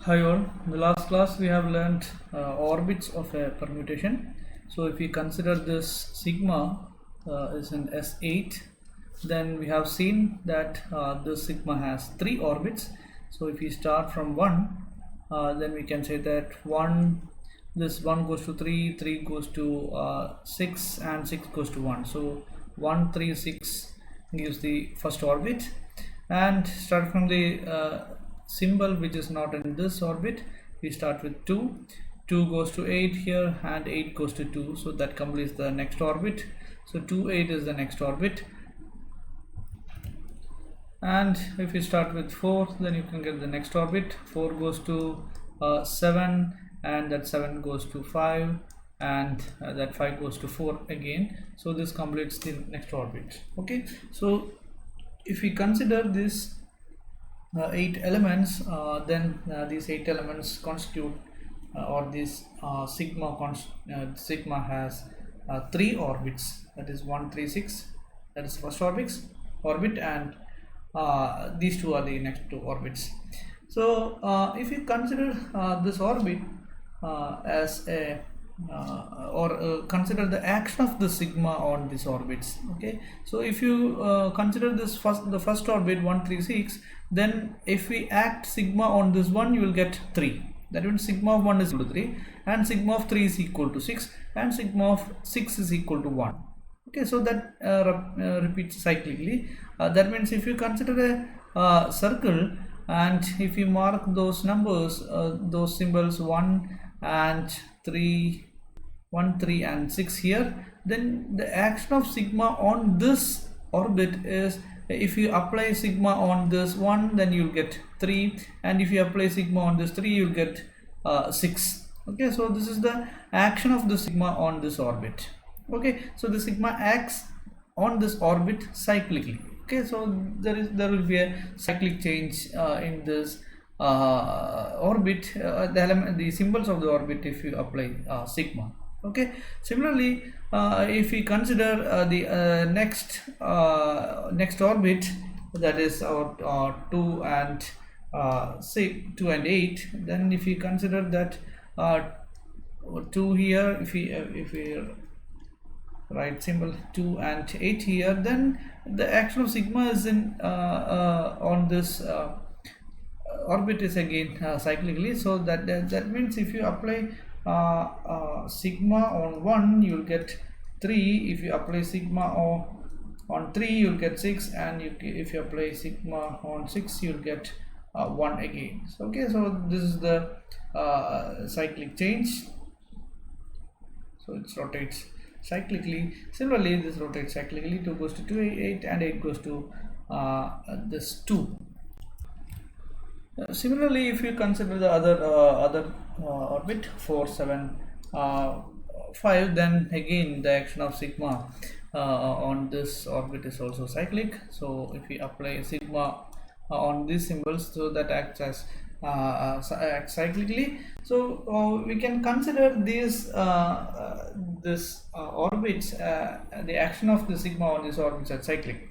Hi all, in the last class we have learned orbits of a permutation. So if we consider this sigma is in S8, then we have seen that this sigma has three orbits. So if we start from 1, then we can say that this 1 goes to 3, 3 goes to 6 and 6 goes to 1. So 1, 3, 6 gives the first orbit, and start from the symbol which is not in this orbit. We start with 2, 2 goes to 8 here, and 8 goes to 2, so that completes the next orbit. So 2, 8 is the next orbit. And if you start with 4, then you can get the next orbit. 4 goes to 7, and that 7 goes to 5, and that 5 goes to 4 again. So this completes the next orbit. Okay, so if we consider this 8 elements, then these 8 elements constitute or this sigma has 3 orbits, that is 1, 3, 6, that is first orbit, and these two are the next two orbits. So if you consider this orbit as a consider the action of the sigma on these orbits. Okay, so if you consider the first orbit 1, 3, 6, then if we act sigma on this one, you will get 3. That means sigma of 1 is equal to 3, and sigma of 3 is equal to 6, and sigma of 6 is equal to 1. Okay, so that repeats cyclically. That means if you consider a circle, and if you mark those numbers, those symbols 1 and 3, 1, 3 and 6 here, then the action of sigma on this orbit is, if you apply sigma on this 1, then you'll get 3, and if you apply sigma on this 3, you'll get 6. Okay, so this is the action of the sigma on this orbit. Okay, so the sigma acts on this orbit cyclically. Okay, so there will be a cyclic change in this orbit, the symbols of the orbit, if you apply sigma. Okay, similarly, if we consider the next orbit, that is our 2 and 2 and 8, then if we consider that 2 here, if we write symbol 2 and 8 here, then the action of sigma is in on this orbit is again cyclically. So that means if you apply sigma on 1, you will get 3. If you apply sigma on 3, you will get 6, and if you apply sigma on 6, you will get 1 again. So, okay, so this is the cyclic change. So it rotates cyclically. Similarly, this rotates cyclically. 2 goes to 2, 8, and 8 goes to this 2. Similarly, if you consider the other orbit 4, 7, 5, then again the action of sigma on this orbit is also cyclic. So if we apply sigma on these symbols, so that acts as acts cyclically. So we can consider these orbits, the action of the sigma on these orbits as cyclic.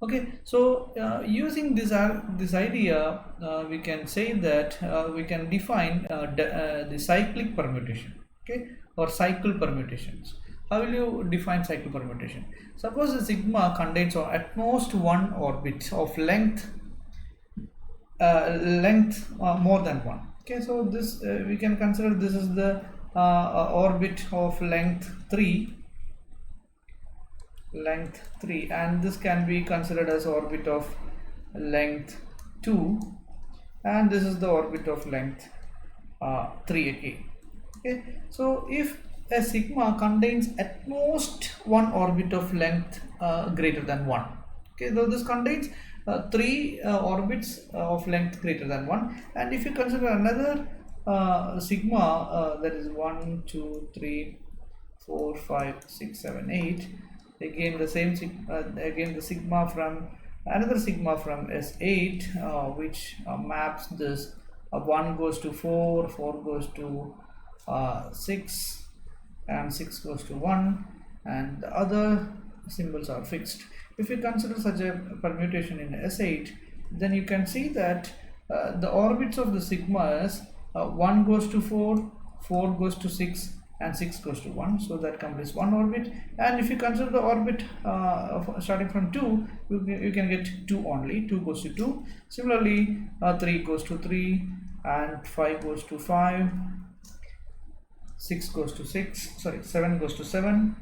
Okay, so using this idea, we can say that we can define the cyclic permutation, okay, or cycle permutations. How will you define cycle permutation? Suppose the sigma contains at most one orbit of length more than 1. Okay, so this we can consider this is the orbit of length 3, and this can be considered as orbit of length 2, and this is the orbit of length 3 again. Okay, so if a sigma contains at most one orbit of length greater than 1, okay, so this contains 3 orbits of length greater than 1, and if you consider another sigma, that is 1, 2, 3, 4, 5, 6, 7, 8, again the same again the sigma from another sigma from S8, which maps this 1 goes to 4, 4 goes to 6, and 6 goes to 1, and the other symbols are fixed. If you consider such a permutation in S8, then you can see that the orbits of the sigma is 1 goes to 4, 4 goes to 6, and 6 goes to 1, so that completes one orbit. And if you consider the orbit starting from 2, you can get 2 only. 2 goes to 2. Similarly, 3 goes to 3, and 5 goes to 5, 6 goes to 6, sorry, 7 goes to 7,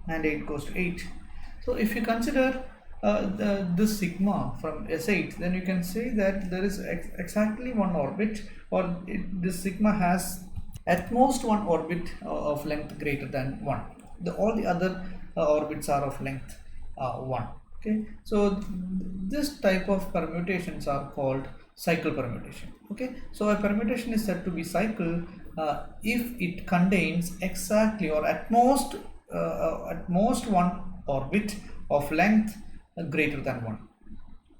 and 8 goes to 8. So if you consider this sigma from S8, then you can say that there is exactly one orbit, or this sigma has at most one orbit of length greater than 1. All the other orbits are of length 1. Okay, so this type of permutations are called cycle permutation. Okay, so a permutation is said to be cycle if it contains exactly or at most one orbit of length greater than 1.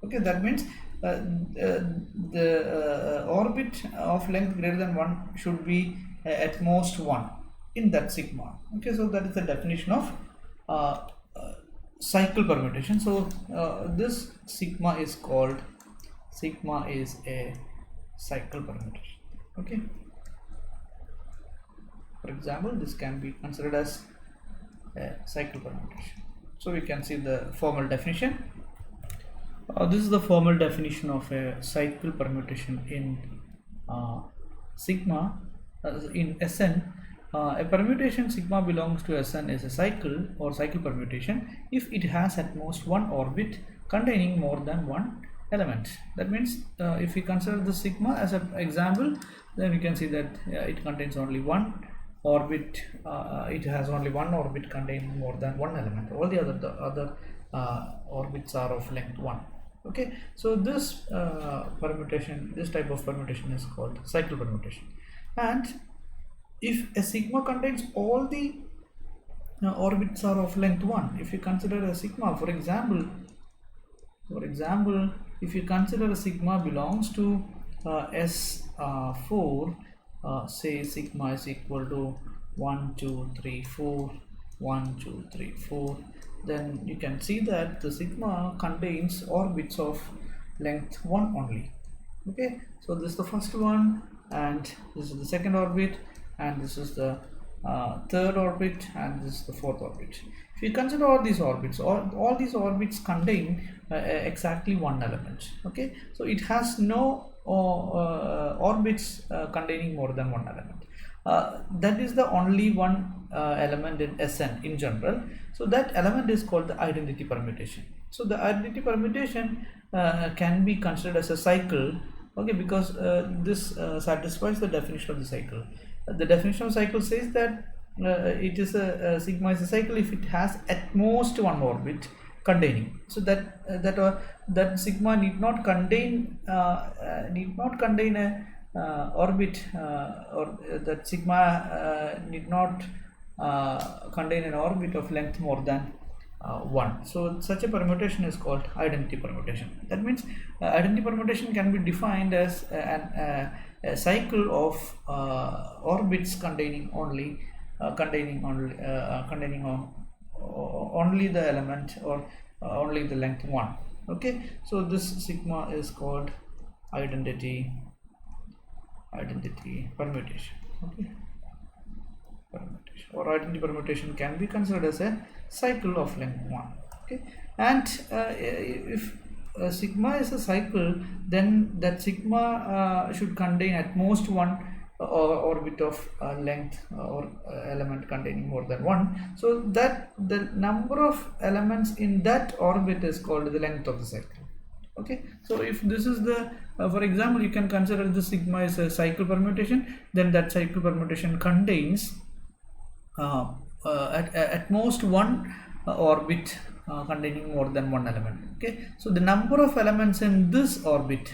Okay, that means the orbit of length greater than 1 should be at most 1 in that sigma. Okay, so that is the definition of cycle permutation. So this sigma is a cycle permutation. Okay, for example, this can be considered as a cycle permutation. So we can see the formal definition. This is the formal definition of a cycle permutation in sigma. In Sn, a permutation sigma belongs to Sn is a cycle or cycle permutation if it has at most one orbit containing more than one element. That means if we consider the sigma as an example, then we can see that it contains only one orbit. It has only one orbit containing more than one element. All the other orbits are of length 1. Okay, so this permutation, this type of permutation is called cycle permutation. And if a sigma contains all the orbits are of length 1, if you consider a sigma, for example, if you consider a sigma belongs to S4, say sigma is equal to 1 2 3 4, 1 2 3 4, then you can see that the sigma contains orbits of length 1 only. Okay, so this is the first one, and this is the second orbit, and this is the third orbit, and this is the fourth orbit. If you consider all these orbits, all these orbits contain exactly one element. Okay, so it has no orbits containing more than one element. That is the only one element in Sn in general. So that element is called the identity permutation. So the identity permutation can be considered as a cycle. Okay, because this satisfies the definition of the cycle. The definition of cycle says that it is a sigma is a cycle if it has at most one orbit containing. So that sigma need not contain a orbit, or that sigma need not contain an orbit of length more than 1. So such a permutation is called identity permutation. That means identity permutation can be defined as a cycle of orbits containing only only the element or only the length 1. Okay, so this sigma is called identity permutation. Okay, permutation or identity permutation can be considered as a cycle of length 1. Okay, and if sigma is a cycle, then that sigma should contain at most one orbit of length or element containing more than 1, so that the number of elements in that orbit is called the length of the cycle. Okay, so if this is the for example, you can consider the sigma is a cycle permutation, then that cycle permutation contains at most one orbit containing more than one element. Okay, so the number of elements in this orbit,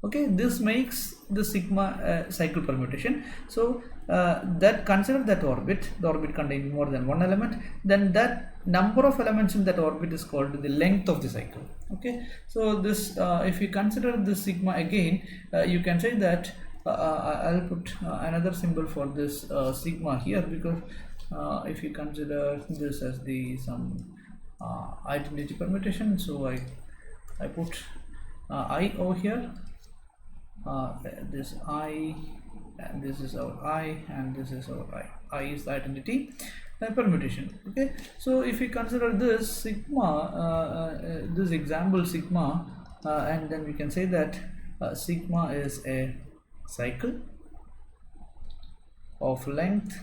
okay, this makes the sigma cycle permutation. So that consider that orbit, the orbit containing more than one element, then that number of elements in that orbit is called the length of the cycle. Okay, so this if you consider this sigma again, you can say that I'll put another symbol for this sigma here, because if you consider this as the some identity permutation, so I put I over here, this I, and this is our I, and this is our I is the identity permutation. Okay, so if we consider this sigma, this example sigma, and then we can say that sigma is a cycle of length.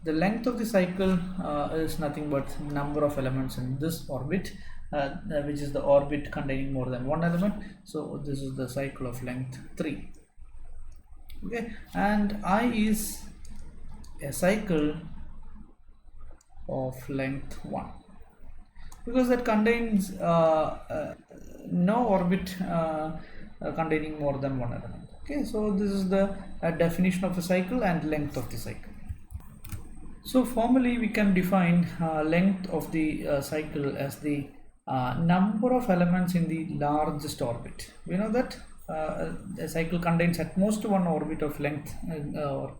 The length of the cycle is nothing but number of elements in this orbit, which is the orbit containing more than one element. So this is the cycle of length 3. Okay, and I is a cycle of length 1, because that contains no orbit containing more than one element. Okay, so this is the definition of a cycle and length of the cycle. So formally we can define length of the cycle as the number of elements in the largest orbit. We know that a cycle contains at most one orbit of length, or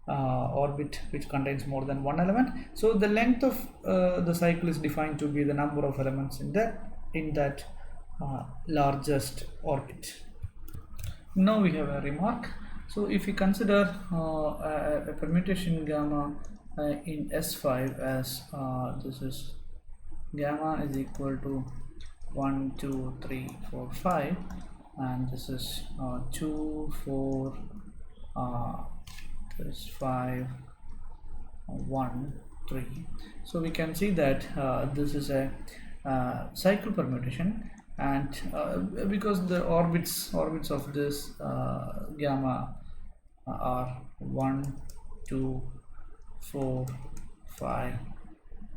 orbit which contains more than one element. So the length of the cycle is defined to be the number of elements in that largest orbit. Now we have a remark. So if we consider a permutation gamma in S5 as this is gamma is equal to 1 2 3 4 5, and this is 2 4 this 5 1 3. So we can see that this is a cycle permutation, and because the orbits of this gamma are 1 2 4 5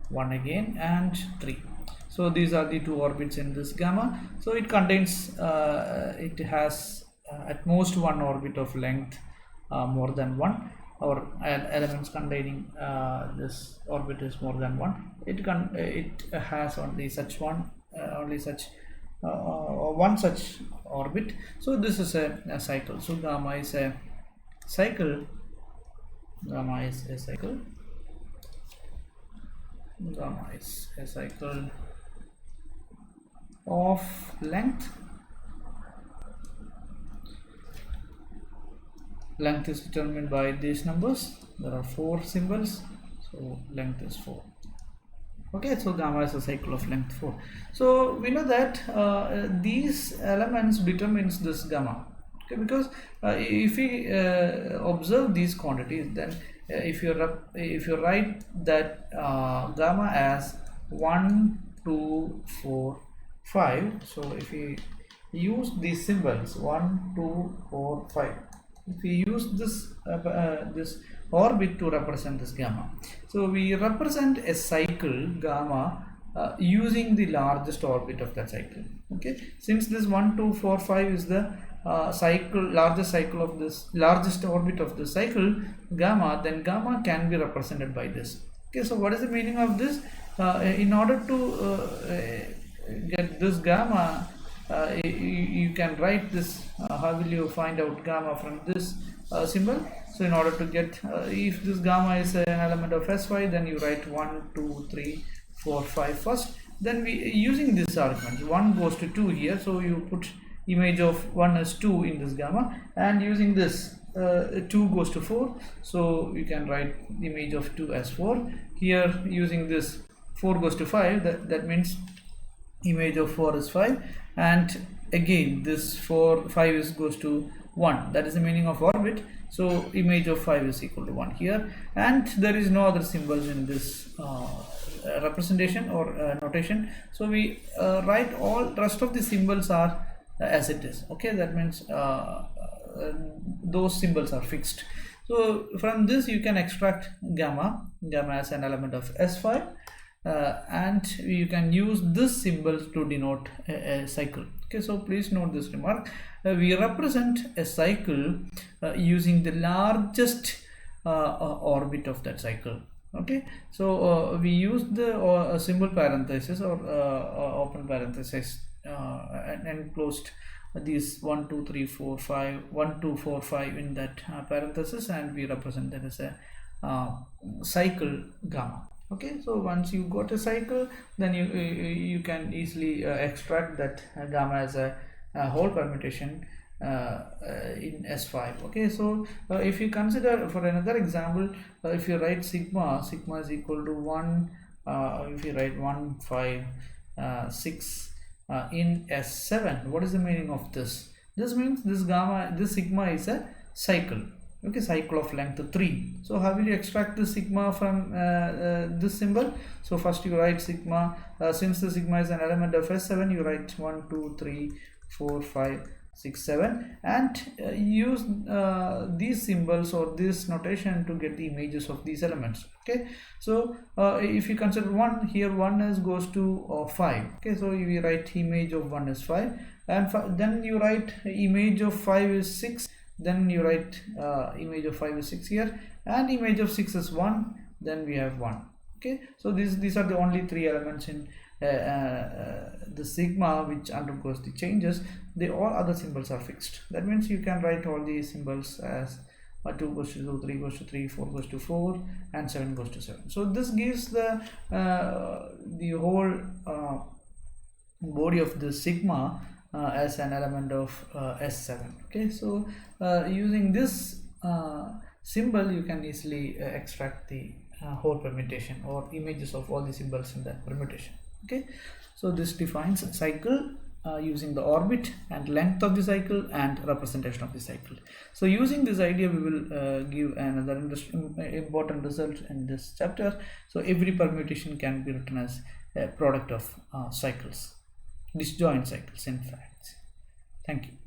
1 again and 3. So these are the two orbits in this gamma. So it contains it has at most one orbit of length more than one, or elements containing this orbit is more than one. It has only such one one such orbit. So this is a cycle. So gamma is a cycle. Gamma is a cycle. Gamma is a cycle of length. Length is determined by these numbers. There are 4 symbols, so length is 4. Okay, so gamma is a cycle of length 4. So we know that these elements determines this gamma. Okay, because if we observe these quantities, then if you write that gamma as 1 2 4 5, so if we use these symbols 1 2 4 5, if we use this this orbit to represent this gamma, so we represent a cycle gamma using the largest orbit of that cycle. Okay, since this 1 2 4 5 is the largest orbit of the cycle gamma, then gamma can be represented by this. Okay, so what is the meaning of this? In order to get this gamma, you can write this. How will you find out gamma from this symbol? So in order to get if this gamma is an element of S5, then you write 1 2 3 4 5 first, then we using this argument 1 goes to 2 here, so you put image of 1 as 2 in this gamma, and using this 2 goes to 4, so you can write image of 2 as 4 here. Using this 4 goes to 5, that means image of 4 is 5, and again this 5 goes to 1, that is the meaning of orbit. So image of 5 is equal to 1 here, and there is no other symbols in this representation or notation. So we write all rest of the symbols are as it is. Okay, that means those symbols are fixed. So from this you can extract gamma as an element of S5, and you can use this symbol to denote a cycle. Okay, so please note this remark. We represent a cycle using the largest orbit of that cycle. Okay, so we use the symbol parenthesis or open parenthesis and enclosed these 1 2 3 4 5 1 2 4 5 in that parenthesis, and we represent that as a cycle gamma. Okay, so once you got a cycle, then you can easily extract that gamma as a cycle. whole permutation in S5. Okay, so if you consider for another example, if you write sigma is equal to 1, if you write 1 5 6 in S7, what is the meaning of this? This means this sigma is a cycle. Okay, cycle of length 3. So how will you extract the sigma from this symbol? So first you write sigma, since the sigma is an element of S7, you write 1 2 3 4 5 6 7 and use these symbols or this notation to get the images of these elements. Okay, so if you consider 1 here, 1 is goes to 5. Okay, so you write image of 1 is 5, and then you write image of 5 is 6, then you write image of 5 is 6 here, and image of 6 is 1, then we have 1. Okay, so these are the only 3 elements in the sigma which undergoes the changes. All other symbols are fixed. That means you can write all these symbols as 2 goes to 2, 3 goes to 3, 4 goes to 4, and 7 goes to 7. So this gives the whole body of the sigma as an element of S7. Okay, so using this symbol you can easily extract the whole permutation or images of all the symbols in that permutation. Okay, so this defines a cycle using the orbit and length of the cycle and representation of the cycle. So using this idea, we will give another important result in this chapter. So every permutation can be written as a product of cycles, disjoint cycles in fact. Thank you.